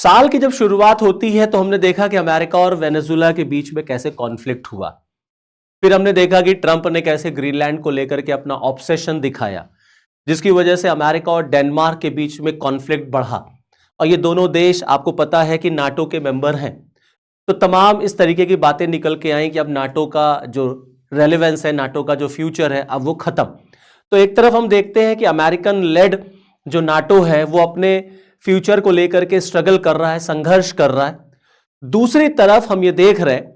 साल की जब शुरुआत होती है तो हमने देखा कि अमेरिका और वेनेजुएला के बीच में कैसे कॉन्फ्लिक्ट हुआ। फिर हमने देखा कि ट्रंप ने कैसे ग्रीनलैंड को लेकर के अपना ऑब्सेशन दिखाया, जिसकी वजह से अमेरिका और डेनमार्क के बीच में कॉन्फ्लिक्ट बढ़ा। और ये दोनों देश आपको पता है कि नाटो के मेंबर हैं। तो तमाम इस तरीके की बातें निकल के आई कि अब नाटो का जो रेलेवेंस है, नाटो का जो फ्यूचर है, अब वो खत्म। तो एक तरफ हम देखते हैं कि अमेरिकन लेड जो नाटो है वो अपने फ्यूचर को लेकर के स्ट्रगल कर रहा है, संघर्ष कर रहा है। दूसरी तरफ हम ये देख रहे हैं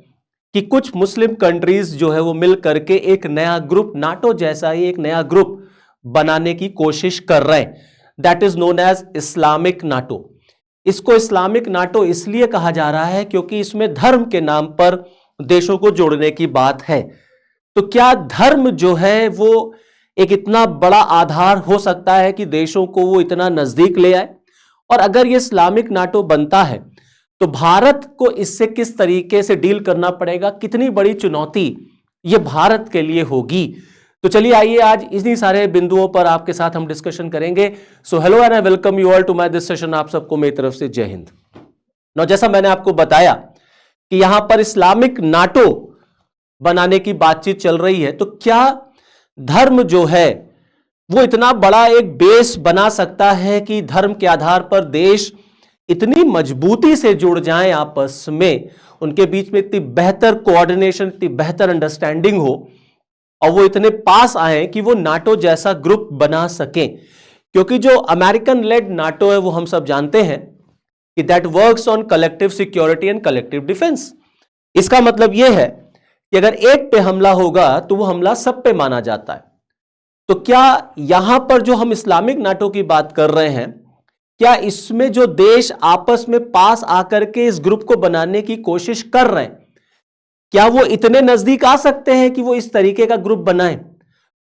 कि कुछ मुस्लिम कंट्रीज जो है वो मिल करके एक नया ग्रुप, नाटो जैसा ही एक नया ग्रुप बनाने की कोशिश कर रहे हैं। That is known as Islamic NATO. इसको इस्लामिक नाटो इसलिए कहा जा रहा है क्योंकि इसमें धर्म के नाम पर देशों को जोड़ने की बात है। तो क्या धर्म जो है वो एक इतना बड़ा आधार हो सकता है कि देशों को वो इतना नजदीक ले आए? और अगर ये इस्लामिक नाटो बनता है तो भारत को इससे किस तरीके से डील करना पड़ेगा, कितनी बड़ी चुनौती ये भारत के लिए होगी? तो चलिए आइए आज इन्हीं सारे बिंदुओं पर आपके साथ हम डिस्कशन करेंगे। So hello and I welcome you all to my this session. आप सबको मेरी तरफ से जय हिंद। नौ जैसा मैंने आपको बताया कि यहां पर इस्लामिक नाटो बनाने की बातचीत चल रही है, तो क्या धर्म जो है वो इतना बड़ा एक बेस बना सकता है कि धर्म के आधार पर देश इतनी मजबूती से जुड़ जाएं आपस में, उनके बीच में इतनी बेहतर कोऑर्डिनेशन, इतनी बेहतर अंडरस्टैंडिंग हो और वो इतने पास आए कि वो नाटो जैसा ग्रुप बना सकें? क्योंकि जो अमेरिकन लेड नाटो है वो हम सब जानते हैं कि that works on collective security and collective defence. इसका मतलब यह है कि अगर एक पे हमला होगा तो वो हमला सब पे माना जाता है। तो क्या यहां पर जो हम इस्लामिक नाटो की बात कर रहे हैं, क्या इसमें जो देश आपस में पास आकर के इस ग्रुप को बनाने की कोशिश कर रहे हैं, क्या वो इतने नजदीक आ सकते हैं कि वो इस तरीके का ग्रुप बनाएं?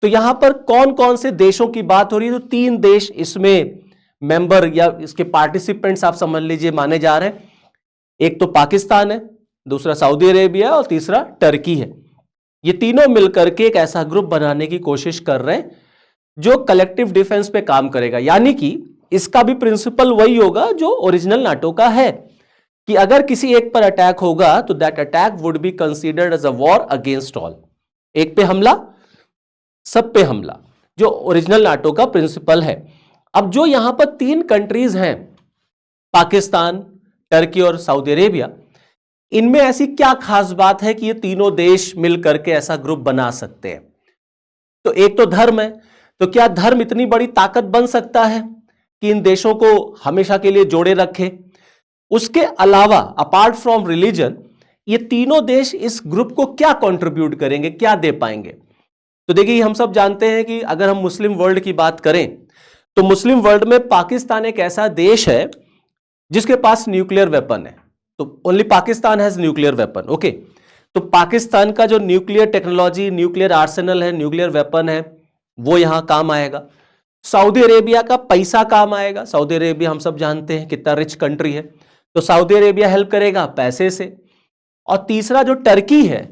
तो यहां पर कौन कौन से देशों की बात हो रही है? तो 3 देश इसमें मेंबर या इसके पार्टिसिपेंट्स आप समझ लीजिए माने जा रहे हैं। एक तो पाकिस्तान है, दूसरा सऊदी अरेबिया और तीसरा टर्की है। ये तीनों मिलकर के एक ऐसा ग्रुप बनाने की कोशिश कर रहे हैं जो कलेक्टिव डिफेंस पे काम करेगा। यानी कि इसका भी प्रिंसिपल वही होगा जो ओरिजिनल नाटो का है कि अगर किसी एक पर अटैक होगा तो that attack would be considered as a war against all. एक पे हमला, सब पे हमला, जो ओरिजिनल नाटो का प्रिंसिपल है। अब जो यहां पर 3 कंट्रीज हैं, पाकिस्तान, टर्की और सऊदी अरेबिया, इनमें ऐसी क्या खास बात है कि ये तीनों देश मिलकर के ऐसा ग्रुप बना सकते हैं? तो एक तो धर्म है। तो क्या धर्म इतनी बड़ी ताकत बन सकता है कि इन देशों को हमेशा के लिए जोड़े रखे? उसके अलावा अपार्ट फ्रॉम रिलीजन, ये तीनों देश इस ग्रुप को क्या कंट्रीब्यूट करेंगे, क्या दे पाएंगे? तो देखिए, हम सब जानते हैं कि अगर हम मुस्लिम वर्ल्ड की बात करें तो मुस्लिम वर्ल्ड में पाकिस्तान एक ऐसा देश है जिसके पास न्यूक्लियर वेपन है। तो only Pakistan has nuclear weapon. Okay, तो पाकिस्तान का जो न्यूक्लियर टेक्नोलॉजी, न्यूक्लियर आर्सेनल है, न्यूक्लियर वेपन है, वो यहां काम आएगा। सऊदी अरेबिया का पैसा काम आएगा। सऊदी अरेबिया हम सब जानते हैं कितना रिच कंट्री है, तो सऊदी अरेबिया हेल्प करेगा पैसे से। और तीसरा जो टर्की है,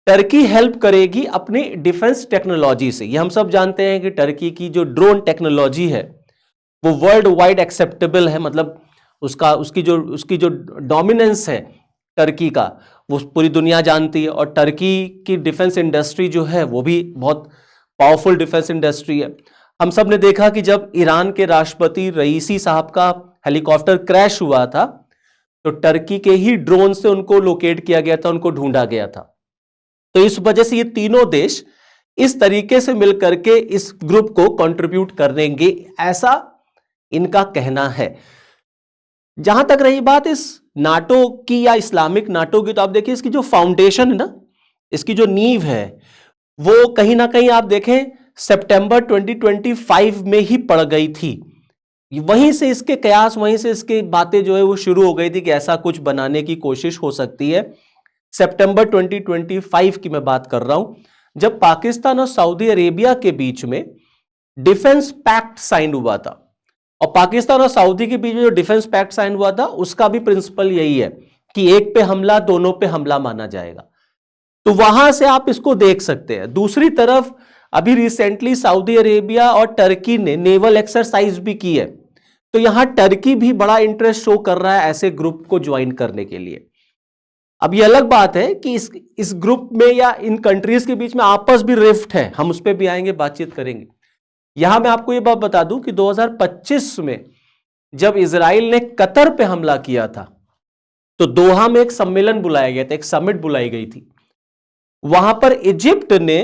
टर्की हेल्प करेगी अपनी डिफेंस टेक्नोलॉजी से। ये हम सब जानते हैं कि टर्की की जो ड्रोन टेक्नोलॉजी है वो वर्ल्ड वाइड एक्सेप्टेबल है। मतलब उसकी जो डोमिनेंस है टर्की का, वो पूरी दुनिया जानती है। और टर्की की डिफेंस इंडस्ट्री जो है वो भी बहुत पावरफुल डिफेंस इंडस्ट्री है। हम सब ने देखा कि जब ईरान के राष्ट्रपति रईसी साहब का हेलीकॉप्टर क्रैश हुआ था तो टर्की के ही ड्रोन से उनको लोकेट किया गया था, उनको ढूंढा गया था। तो इस वजह से ये तीनों देश इस तरीके से मिलकर के इस ग्रुप को कंट्रीब्यूट करेंगे, ऐसा इनका कहना है। जहां तक रही बात इस नाटो की या इस्लामिक नाटो की, तो आप देखिए इसकी जो फाउंडेशन है ना, इसकी जो नींव है, वो कहीं ना कहीं आप देखें सितंबर 2025 में ही पड़ गई थी। वहीं से इसके कयास, वहीं से इसकी बातें जो है वो शुरू हो गई थी कि ऐसा कुछ बनाने की कोशिश हो सकती है। सितंबर 2025 की मैं बात कर रहा हूं, जब पाकिस्तान और सऊदी अरेबिया के बीच में डिफेंस पैक्ट साइन हुआ था। और पाकिस्तान और सऊदी के बीच में जो डिफेंस पैक्ट साइन हुआ था उसका भी प्रिंसिपल यही है कि एक पे हमला दोनों पे हमला माना जाएगा। तो वहां से आप इसको देख सकते हैं। दूसरी तरफ अभी रिसेंटली सऊदी अरेबिया और टर्की ने नेवल एक्सरसाइज भी की है। तो यहां टर्की भी बड़ा इंटरेस्ट शो कर रहा है ऐसे ग्रुप को ज्वाइन करने के लिए। अब ये अलग बात है कि इस ग्रुप में या इन कंट्रीज के बीच में आपस भी रिफ्ट है, हम उस पर भी आएंगे, बातचीत करेंगे। यहां मैं आपको ये बात बता दूं कि 2025 में जब इजराइल ने कतर पे हमला किया था तो दोहा में एक सम्मेलन बुलाया गया था, एक समिट बुलाई गई थी। वहां पर इजिप्ट ने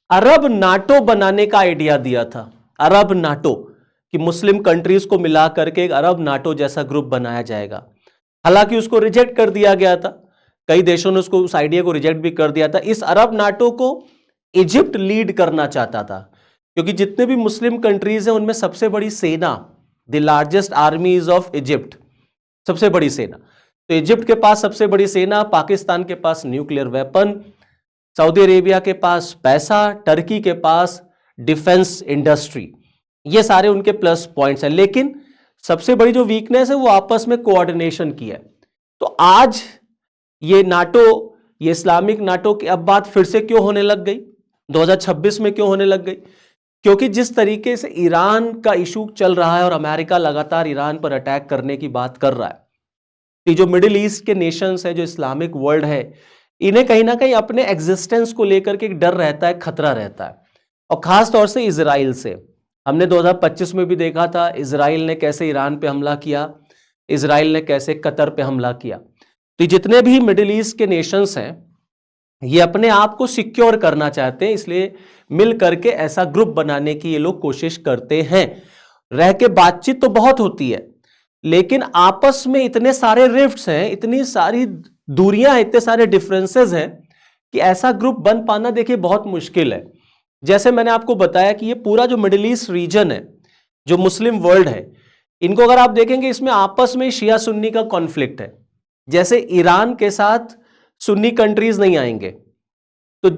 अरब नाटो बनाने का आइडिया दिया था, अरब नाटो, कि मुस्लिम कंट्रीज को मिला करके एक अरब नाटो जैसा ग्रुप बनाया जाएगा। हालांकि उसको रिजेक्ट कर दिया गया था, कई देशों ने उसको, उस आइडिया को रिजेक्ट भी कर दिया था। इस अरब नाटो को इजिप्ट लीड करना चाहता था, क्योंकि जितने भी मुस्लिम कंट्रीज हैं उनमें सबसे बड़ी सेना, द लार्जेस्ट आर्मीज ऑफ इजिप्ट, सबसे बड़ी सेना, तो इजिप्ट के पास सबसे बड़ी सेना, पाकिस्तान के पास न्यूक्लियर वेपन, सऊदी अरेबिया के पास पैसा, टर्की के पास डिफेंस इंडस्ट्री, ये सारे उनके प्लस पॉइंट्स हैं। लेकिन सबसे बड़ी जो वीकनेस है वो आपस में कोऑर्डिनेशन की है। तो आज ये नाटो, ये इस्लामिक नाटो की अब बात फिर से क्यों होने लग गई, 2026 में क्यों होने लग गई? क्योंकि जिस तरीके से ईरान का इशू चल रहा है और अमेरिका लगातार ईरान पर अटैक करने की बात कर रहा है, तो जो मिडिल ईस्ट के नेशंस है, जो इस्लामिक वर्ल्ड है, इन्हें कहीं ना कहीं अपने एग्जिस्टेंस को लेकर के एक डर रहता है, खतरा रहता है। और खास तौर से इजराइल से हमने 2025 में भी देखा था, इजराइल ने कैसे ईरान पे हमला किया, इजराइल ने कैसे कतर पे हमला किया। तो जितने भी मिडिल ईस्ट के नेशंस हैं ये अपने आप को सिक्योर करना चाहते हैं, इसलिए मिल करके ऐसा ग्रुप बनाने की ये लोग कोशिश करते हैं। रह के बातचीत तो बहुत होती है, लेकिन आपस में इतने सारे रिफ्ट्स हैं, इतनी सारी दूरियां हैं, इतने सारे डिफरेंसेस हैं कि ऐसा ग्रुप बन पाना देखिए बहुत मुश्किल है। जैसे मैंने आपको बताया कि ये पूरा जो मिडिल ईस्ट रीजन है, जो मुस्लिम वर्ल्ड है, इनको अगर आप देखेंगे इसमें आपस में शिया सुन्नी का कॉन्फ्लिक्ट है। जैसे ईरान के साथ सुन्नी कंट्रीज नहीं आएंगे, तो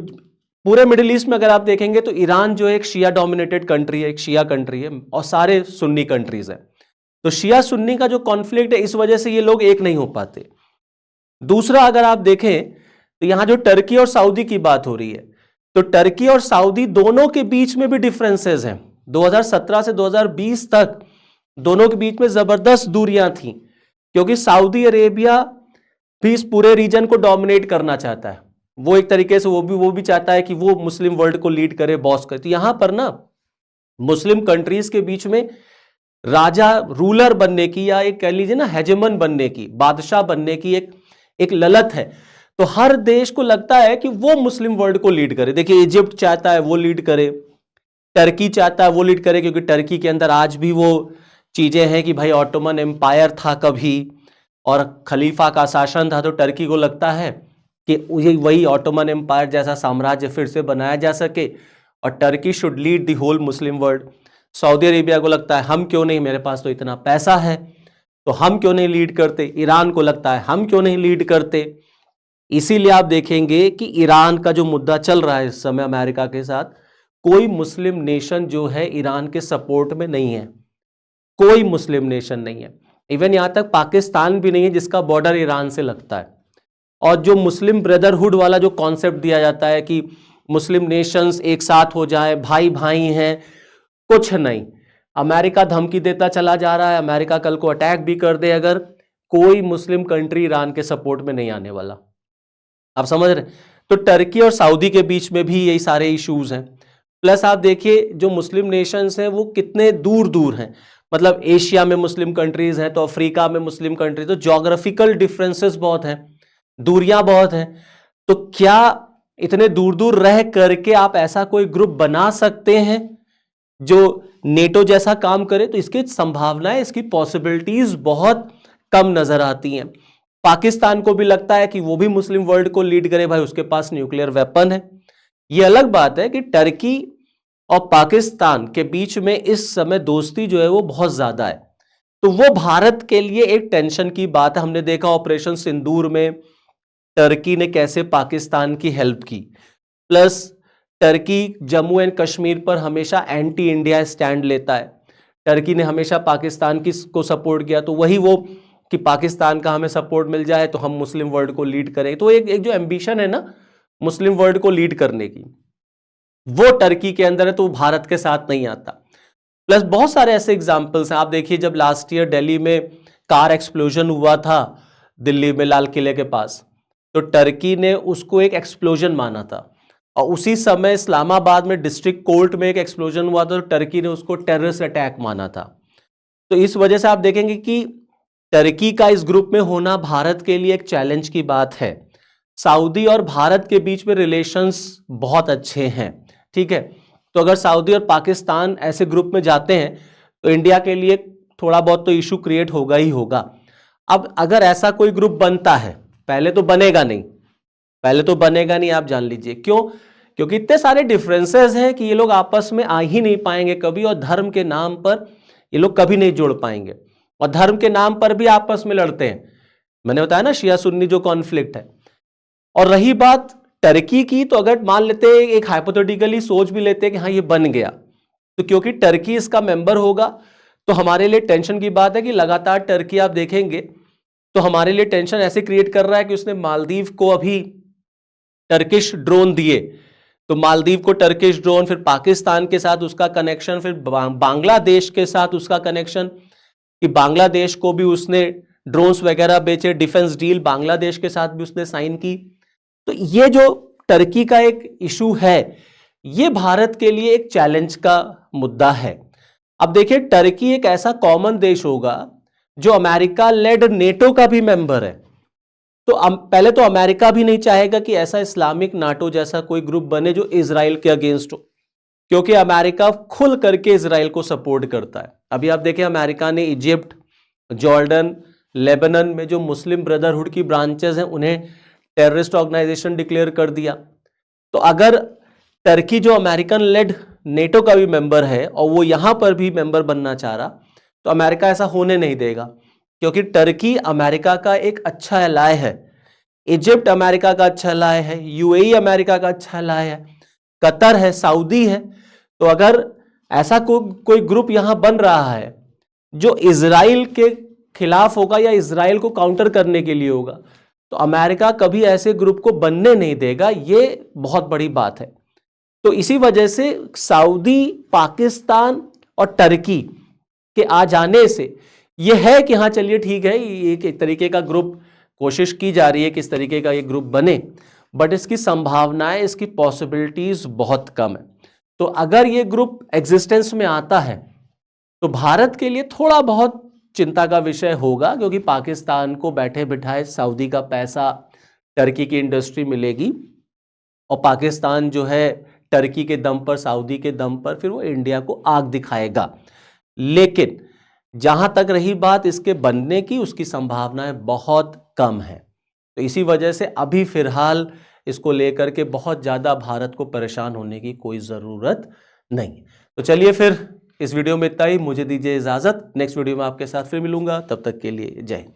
पूरे मिडिल ईस्ट में अगर आप देखेंगे तो ईरान जो एक शिया डोमिनेटेड कंट्री है, एक शिया कंट्री है, और सारे सुन्नी कंट्रीज हैं। तो शिया सुन्नी का जो कॉन्फ्लिक्ट है, इस वजह से ये लोग एक नहीं हो पाते। दूसरा, अगर आप देखें तो यहां जो टर्की और सऊदी की बात हो रही है, तो टर्की और सऊदी दोनों के बीच में भी डिफरेंसेस हैं। 2017 से 2020 तक दोनों के बीच में जबरदस्त दूरियां थी, क्योंकि सऊदी अरेबिया भी इस पूरे रीजन को डोमिनेट करना चाहता है। वो एक तरीके से वो भी चाहता है कि वो मुस्लिम वर्ल्ड को लीड करे, बॉस करे। तो यहां पर ना मुस्लिम कंट्रीज के बीच में राजा, रूलर बनने की, या एक कह लीजिए ना हेजेमन बनने की, बादशाह बनने की एक ललत है। तो हर देश को लगता है कि वो मुस्लिम वर्ल्ड को लीड करे। देखिए, इजिप्ट चाहता है वो लीड करे, टर्की चाहता है वो लीड करे, क्योंकि टर्की के अंदर आज भी वो चीजें हैं कि भाई ऑटोमन एम्पायर था कभी और खलीफा का शासन था, तो टर्की को लगता है कि वही ऑटोमन एम्पायर जैसा साम्राज्य फिर से बनाया जा सके और Turkey should lead the whole Muslim world. Saudi Arabia को लगता है हम क्यों नहीं, मेरे पास तो इतना पैसा है, तो हम क्यों नहीं लीड करते। ईरान को लगता है हम क्यों नहीं लीड करते। इसीलिए आप देखेंगे कि ईरान का जो मुद्दा चल रहा है इस समय अमेरिका के साथ, कोई मुस्लिम नेशन जो है ईरान के सपोर्ट में नहीं है, कोई मुस्लिम नेशन नहीं है। इवन यहां तक पाकिस्तान भी नहीं है जिसका बॉर्डर ईरान से लगता है। और जो मुस्लिम ब्रदरहुड वाला जो कॉन्सेप्ट दिया जाता है कि मुस्लिम नेशंस एक साथ हो जाए, भाई भाई हैं, कुछ नहीं। अमेरिका धमकी देता चला जा रहा है, अमेरिका कल को अटैक भी कर दे अगर, कोई मुस्लिम कंट्री ईरान के सपोर्ट में नहीं आने वाला। आप समझ रहे। तो टर्की और सऊदी के बीच में भी यही सारे इश्यूज हैं। प्लस आप देखिए जो मुस्लिम नेशंस हैं वो कितने दूर दूर हैं, मतलब एशिया में मुस्लिम कंट्रीज हैं, तो अफ्रीका में मुस्लिम कंट्रीज, तो ज्योग्राफिकल डिफरेंसेस बहुत हैं, दूरियां बहुत हैं। तो क्या इतने दूर दूर रह करके आप ऐसा कोई ग्रुप बना सकते हैं जो नेटो जैसा काम करे? तो इसकी संभावनाएं, इसकी पॉसिबिलिटीज बहुत कम नजर आती हैं। पाकिस्तान को भी लगता है कि वो भी मुस्लिम वर्ल्ड को लीड करे, भाई उसके पास न्यूक्लियर वेपन है। ये अलग बात है कि टर्की और पाकिस्तान के बीच में इस समय दोस्ती जो है वो बहुत ज्यादा है, तो वो भारत के लिए एक टेंशन की बात है। हमने देखा ऑपरेशन सिंदूर में टर्की ने कैसे पाकिस्तान की हेल्प की। Plus Turkey Jammu and Kashmir पर हमेशा एंटी इंडिया स्टैंड लेता है, टर्की ने हमेशा पाकिस्तान को सपोर्ट किया। तो वही वो कि पाकिस्तान का हमें सपोर्ट मिल जाए तो हम मुस्लिम वर्ल्ड को लीड करें। तो एक जो एम्बिशन है ना मुस्लिम वर्ल्ड को लीड करने की, वो टर्की के अंदर है, तो भारत के साथ नहीं आता। प्लस बहुत सारे ऐसे एग्जाम्पल्स हैं। आप देखिए, जब लास्ट ईयर दिल्ली में कार एक्सप्लोजन हुआ था, दिल्ली में लाल किले के पास, तो टर्की ने उसको एक एक्सप्लोजन माना था, और उसी समय इस्लामाबाद में डिस्ट्रिक्ट कोर्ट में एक एक्सप्लोजन हुआ था, तो टर्की ने उसको टेररिस्ट अटैक माना था। तो इस वजह से आप देखेंगे कि टर्की का इस ग्रुप में होना भारत के लिए एक चैलेंज की बात है। सऊदी और भारत के बीच में रिलेशंस बहुत अच्छे हैं, ठीक है। तो अगर सऊदी और पाकिस्तान ऐसे ग्रुप में जाते हैं तो इंडिया के लिए थोड़ा बहुत तो इशू क्रिएट होगा ही होगा। अब अगर ऐसा कोई ग्रुप बनता है, पहले तो बनेगा नहीं, पहले तो बनेगा नहीं, आप जान लीजिए क्यों। क्योंकि इतने सारे डिफरेंसेस हैं कि ये लोग आपस में आ ही नहीं पाएंगे कभी, और धर्म के नाम पर ये लोग कभी नहीं जोड़ पाएंगे, और धर्म के नाम पर भी आपस में लड़ते हैं। मैंने बताया ना, शिया सुन्नी जो कॉन्फ्लिक्ट है। और रही बात टर्की की, तो अगर मान लेते हैं, एक हाइपोथेटिकली सोच भी लेते हैं कि हाँ ये बन गया, तो क्योंकि टर्की इसका मेंबर होगा, तो हमारे लिए टेंशन की बात है कि लगातार टर्की आप देखेंगे तो हमारे लिए टेंशन ऐसे क्रिएट कर रहा है कि उसने मालदीव को अभी टर्किश ड्रोन दिए, तो मालदीव को टर्किश ड्रोन, फिर पाकिस्तान के साथ उसका कनेक्शन, फिर बांग्लादेश के साथ उसका कनेक्शन, कि बांग्लादेश को भी उसने ड्रोन्स वगैरह बेचे, डिफेंस डील बांग्लादेश के साथ भी उसने साइन की। तो ये जो टर्की का एक इशू है, ये भारत के लिए एक चैलेंज का मुद्दा है। अब देखिए, टर्की एक ऐसा कॉमन देश होगा जो अमेरिका लेड नेटो का भी मेंबर है। तो पहले तो अमेरिका भी नहीं चाहेगा कि ऐसा इस्लामिक नाटो जैसा कोई ग्रुप बने जो इजराइल के अगेंस्ट हो, क्योंकि अमेरिका खुल करके इजराइल को सपोर्ट करता है। अभी आप देखें, अमेरिका ने इजिप्ट, जॉर्डन, लेबनान में जो मुस्लिम ब्रदरहुड की ब्रांचेस हैं उन्हें टेररिस्ट ऑर्गेनाइजेशन डिक्लेयर कर दिया। तो अगर टर्की जो अमेरिकन लेड नेटो का भी मेंबर है और वो यहां पर भी मेंबर बनना चाह रहा, तो अमेरिका ऐसा होने नहीं देगा, क्योंकि टर्की अमेरिका का एक अच्छा एलाय है, इजिप्ट अमेरिका का अच्छा एलाय है, यूएई अमेरिका का अच्छा एलाय है, कतर है, सऊदी है। तो अगर ऐसा कोई ग्रुप यहां बन रहा है जो इजराइल के खिलाफ होगा या इजराइल को काउंटर करने के लिए होगा, तो अमेरिका कभी ऐसे ग्रुप को बनने नहीं देगा। ये बहुत बड़ी बात है। तो इसी वजह से सऊदी, पाकिस्तान और टर्की के आ जाने से यह है कि हाँ चलिए ठीक है, ये एक तरीके का ग्रुप कोशिश की जा रही है किस तरीके का ये ग्रुप बने, बट इसकी संभावनाएं, इसकी पॉसिबिलिटीज बहुत कम है। तो अगर ये ग्रुप एग्जिस्टेंस में आता है तो भारत के लिए थोड़ा बहुत चिंता का विषय होगा, क्योंकि पाकिस्तान को बैठे बिठाए सऊदी का पैसा, टर्की की इंडस्ट्री मिलेगी, और पाकिस्तान जो है टर्की के दम पर, सऊदी के दम पर फिर वो इंडिया को आग दिखाएगा। लेकिन जहां तक रही बात इसके बनने की, उसकी संभावनाएं बहुत कम है। तो इसी वजह से अभी फिलहाल इसको लेकर के बहुत ज़्यादा भारत को परेशान होने की कोई ज़रूरत नहीं। तो चलिए फिर इस वीडियो में इतना ही, मुझे दीजिए इजाज़त। नेक्स्ट वीडियो में आपके साथ फिर मिलूंगा, तब तक के लिए जय हिंद।